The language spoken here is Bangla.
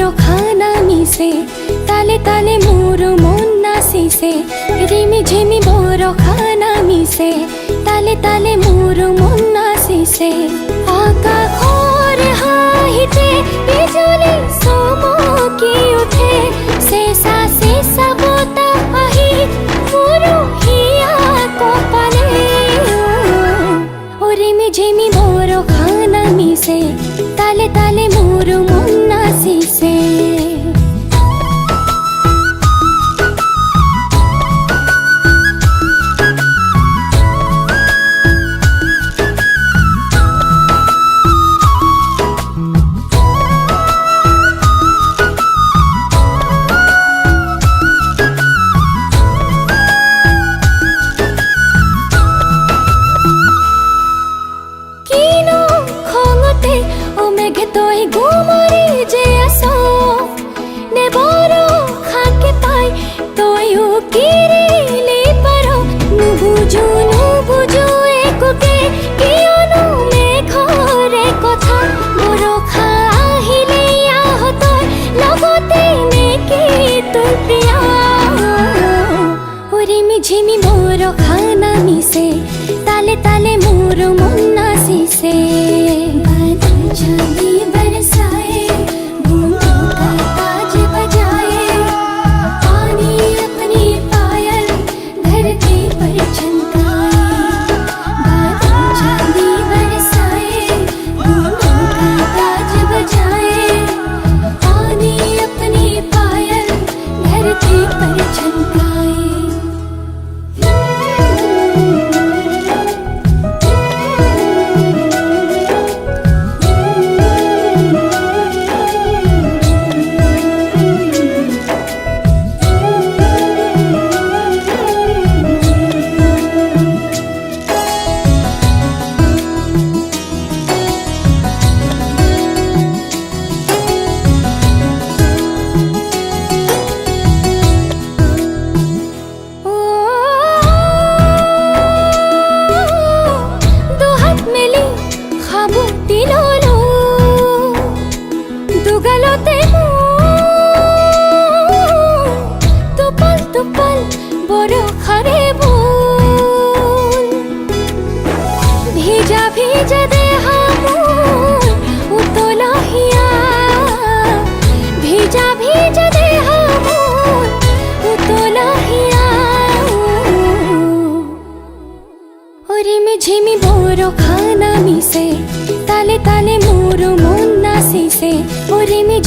মোর খানা মিশে তালে তালে মোর মন নাচিছে রিমি ঝিমি মোর খানা মিশে তালে তালে মোর মন নাচিছে আকাশৰ হাঁহিতে বিজুলী চমকি উঠে চেঁচা চেঁচা বতাহ আহি মোৰ হিয়া কপালে রিমি ঝিমি মোর খানা মিশে তালে তালে মোর মন নাচিছে তই গুমৰি যে আছ নেবৰ খাকে পাই তয়ো কিৰিলি পাৰ নুবুজো নুবুজো একোকে কিয়নো মেঘৰে কথা বৰষা আহিলে আহ তই লগতে নেকি তোৰ প্ৰিয়া ৰিমি ঝিমি মোর খানা মিশে তালে তালে মোর মন নাচিছে चांदी बरसाए बूंदों का ताज बजाए पानी अपनी पायल धरती पर चमकाए बादल चांदी बरसाए बूंदों का ताज बजाए पानी अपनी पायल धरती पर चमकाए দুগালতে টোপাল টোপাল বৰষাৰে বোল ভিজা ভিজা দেহ মোৰ উতলা হিয়া ভিজা ভিজা দেহ মোৰ উতলা হিয়া রিমি ঝিমি মোর খানা মিশে তালে তালে মোর মন নাচিছে রিমি